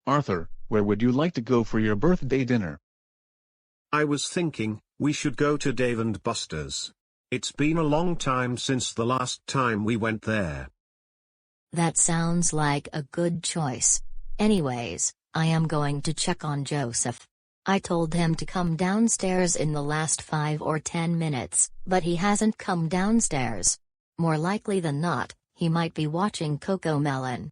Arthur, where would you like to go for your birthday dinner? I was thinking, we should go to Dave and Buster's. It's been a long time since the last time we went there. That sounds like a good choice. Anyways, I am going to check on Joseph. I told him to come downstairs in the last 5 or 10 minutes, but he hasn't come downstairs. More likely than not, he might be watching CoComelon.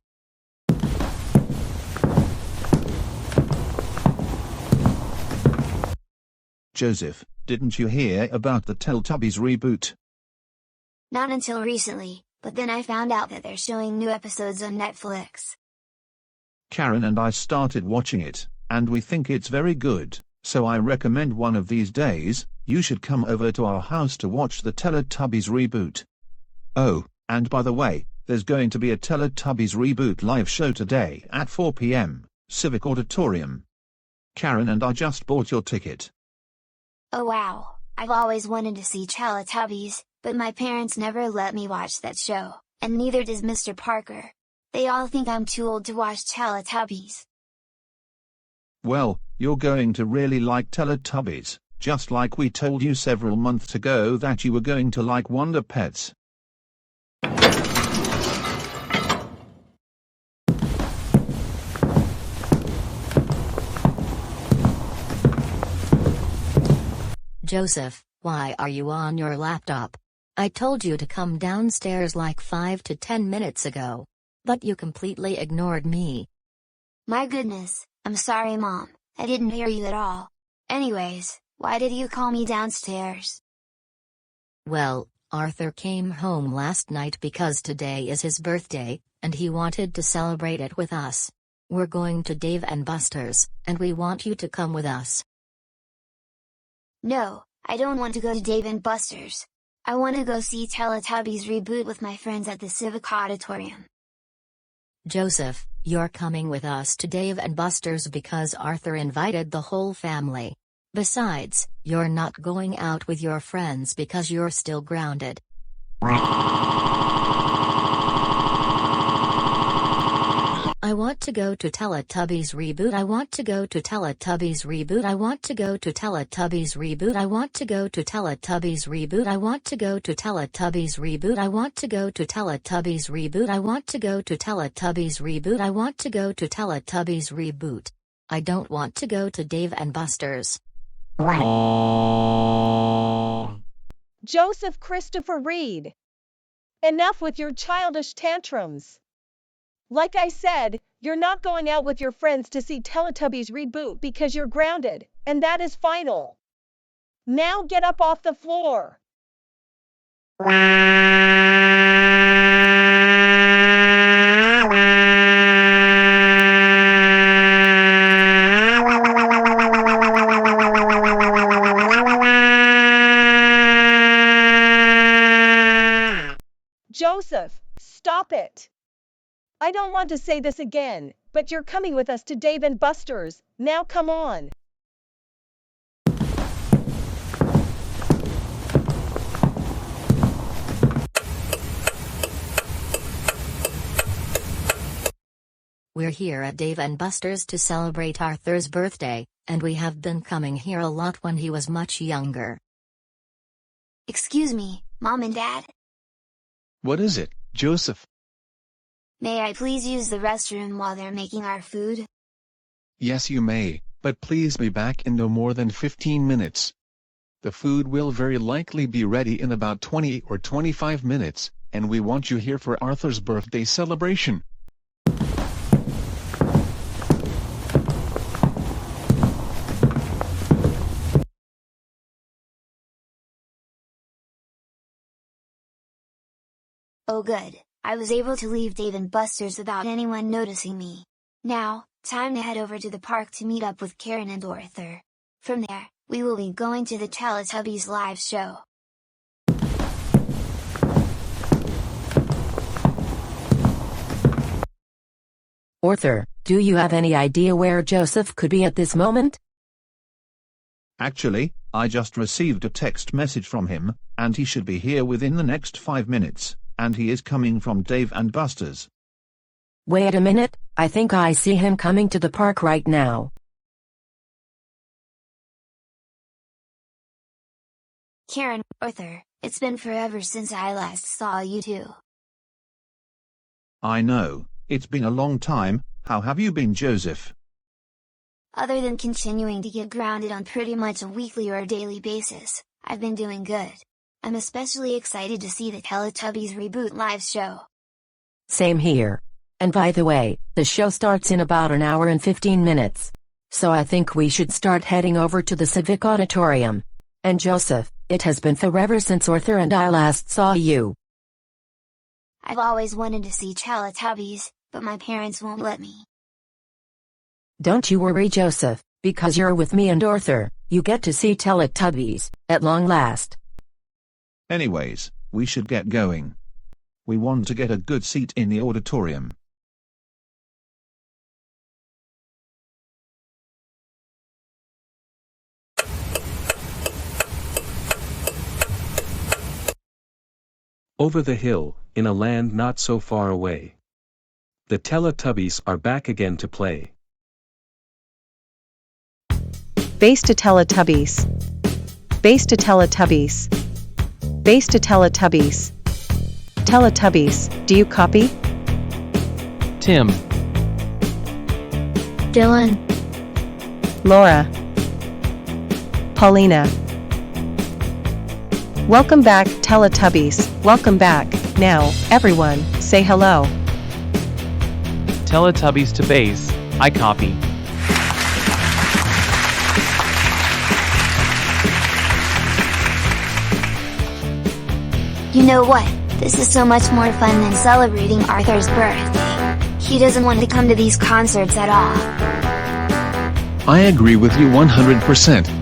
Joseph, didn't you hear about the Teletubbies reboot? Not until recently, but then I found out that they're showing new episodes on Netflix. Karen and I started watching it, and we think it's very good, so I recommend one of these days, you should come over to our house to watch the Teletubbies reboot. Oh, and by the way, there's going to be a Teletubbies reboot live show today at 4 p.m, Civic Auditorium. Karen and I just bought your ticket. Oh wow, I've always wanted to see Teletubbies, but my parents never let me watch that show, and neither does Mr. Parker. They all think I'm too old to watch Teletubbies. Well, you're going to really like Teletubbies, just like we told you several months ago that you were going to like Wonder Pets. Joseph, why are you on your laptop? I told you to come downstairs like 5 to 10 minutes ago. But you completely ignored me. My goodness, I'm sorry Mom, I didn't hear you at all. Anyways, why did you call me downstairs? Well, Arthur came home last night because today is his birthday, and he wanted to celebrate it with us. We're going to Dave and Buster's, and we want you to come with us. No, I don't want to go to Dave and Buster's. I want to go see Teletubbies Reboot with my friends at the Civic Auditorium. Joseph, you're coming with us to Dave and Buster's because Arthur invited the whole family. Besides, you're not going out with your friends because you're still grounded. I want to go to Teletubbies Reboot. I want to go to Teletubbies Reboot. I want to go to Teletubbies Reboot. I want to go to Teletubbies Reboot. I want to go to Teletubbies Reboot. I want to go to Teletubbies Reboot. I want to go to Teletubbies Reboot. I want to go to Teletubbies Reboot. I don't want to go to Dave and Buster's. Joseph Christopher Reed. Enough with your childish tantrums. Like I said, you're not going out with your friends to see Teletubbies Reboot because you're grounded, and that is final. Now get up off the floor. Joseph, stop it. I don't want to say this again, but you're coming with us to Dave and Buster's, now come on. We're here at Dave and Buster's to celebrate Arthur's birthday, and we have been coming here a lot when he was much younger. Excuse me, Mom and Dad? What is it, Joseph? May I please use the restroom while they're making our food? Yes, you may, but please be back in no more than 15 minutes. The food will very likely be ready in about 20 or 25 minutes, and we want you here for Arthur's birthday celebration. Oh good, I was able to leave Dave and Buster's without anyone noticing me. Now, time to head over to the park to meet up with Karen and Orthur. From there, we will be going to the Teletubbies live show. Orthur, do you have any idea where Joseph could be at this moment? Actually, I just received a text message from him, and he should be here within the next 5 minutes, and he is coming from Dave and Buster's. Wait a minute, I think I see him coming to the park right now. Karen, Orthur, it's been forever since I last saw you two. I know, it's been a long time. How have you been, Joseph? Other than continuing to get grounded on pretty much a weekly or a daily basis, I've been doing good. I'm especially excited to see the Teletubbies Reboot live show. Same here. And by the way, the show starts in about an hour and 15 minutes. So I think we should start heading over to the civic auditorium. And Joseph, it has been forever since Orthur and I last saw you. I've always wanted to see Teletubbies, but my parents won't let me. Don't you worry, Joseph, because you're with me and Orthur, you get to see Teletubbies, at long last. Anyways, we should get going. We want to get a good seat in the auditorium. Over the hill, in a land not so far away. The Teletubbies are back again to play. Base to Teletubbies. Base to Teletubbies. Base to Teletubbies. Teletubbies, do you copy? Tim. Dylan. Laura. Paulina. Welcome back, Teletubbies. Welcome back. Now, everyone, say hello. Teletubbies to base. I copy. You know what? This is so much more fun than celebrating Arthur's birthday. He doesn't want to come to these concerts at all. I agree with you 100%.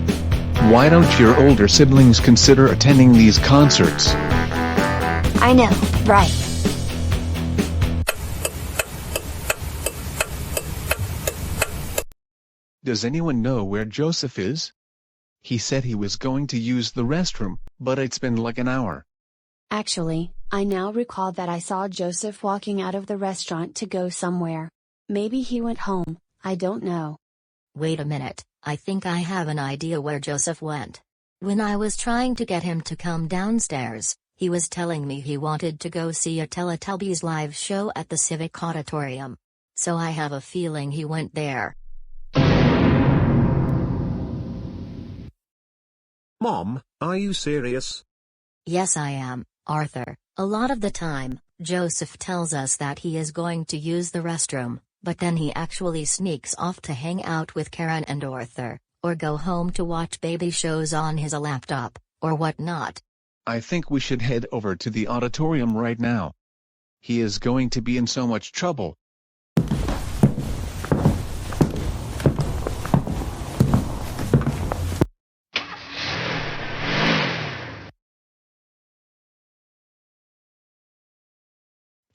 Why don't your older siblings consider attending these concerts? I know, right? Does anyone know where Joseph is? He said he was going to use the restroom, but it's been like an hour. Actually, I now recall that I saw Joseph walking out of the restaurant to go somewhere. Maybe he went home, I don't know. Wait a minute, I think I have an idea where Joseph went. When I was trying to get him to come downstairs, he was telling me he wanted to go see a Teletubbies live show at the civic auditorium. So I have a feeling he went there. Mom, are you serious? Yes, I am, Arthur. A lot of the time, Joseph tells us that he is going to use the restroom, but then he actually sneaks off to hang out with Karen and Orthur, or go home to watch baby shows on his laptop, or whatnot. I think we should head over to the auditorium right now. He is going to be in so much trouble.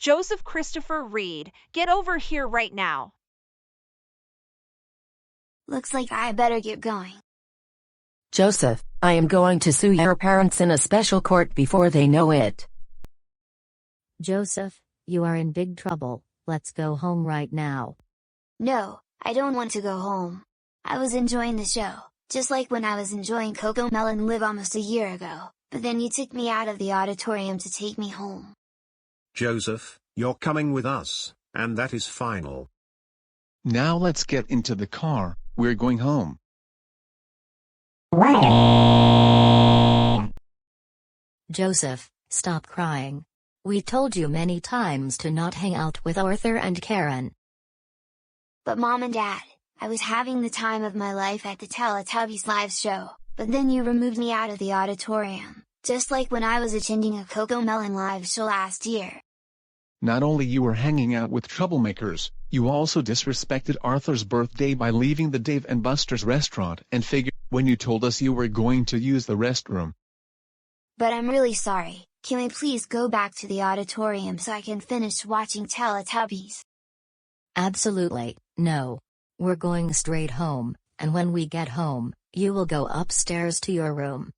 Joseph Christopher Reed, get over here right now. Looks like I better get going. Joseph, I am going to sue your parents in a special court before they know it. Joseph, you are in big trouble. Let's go home right now. No, I don't want to go home. I was enjoying the show, just like when I was enjoying CoComelon Live almost a year ago, but then you took me out of the auditorium to take me home. Joseph, you're coming with us, and that is final. Now let's get into the car, we're going home. Joseph, stop crying. We told you many times to not hang out with Orthur and Karen. But Mom and Dad, I was having the time of my life at the Teletubbies live show, but then you removed me out of the auditorium, just like when I was attending a CoComelon live show last year. Not only you were hanging out with troublemakers, you also disrespected Arthur's birthday by leaving the Dave and Buster's restaurant and figured when you told us you were going to use the restroom. But I'm really sorry, can we please go back to the auditorium so I can finish watching Teletubbies? Absolutely, no. We're going straight home, and when we get home, you will go upstairs to your room.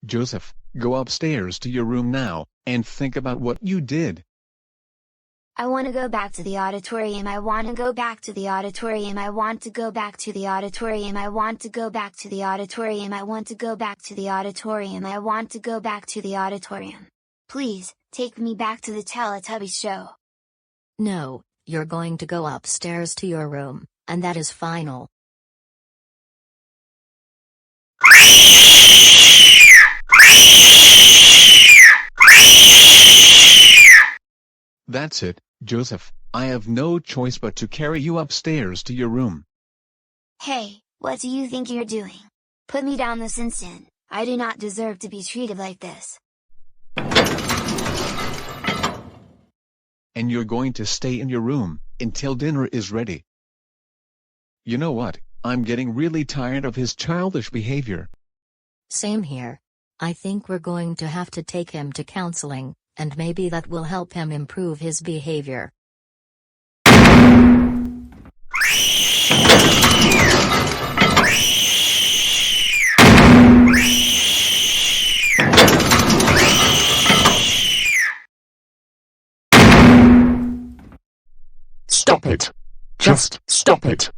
Joseph, go upstairs to your room now, and think about what you did. I want to go back to the auditorium. I want to go back to the auditorium. I want to go back to the auditorium. I want to go back to the auditorium. I want to go back to the auditorium. I want to go back to the auditorium. Please, take me back to the Teletubbies show. No, you're going to go upstairs to your room, and that is final. That's it, Joseph. I have no choice but to carry you upstairs to your room. Hey, what do you think you're doing? Put me down this instant. I do not deserve to be treated like this. And you're going to stay in your room until dinner is ready. You know what? I'm getting really tired of his childish behavior. Same here. I think we're going to have to take him to counseling, and maybe that will help him improve his behavior. Stop it. Just stop it.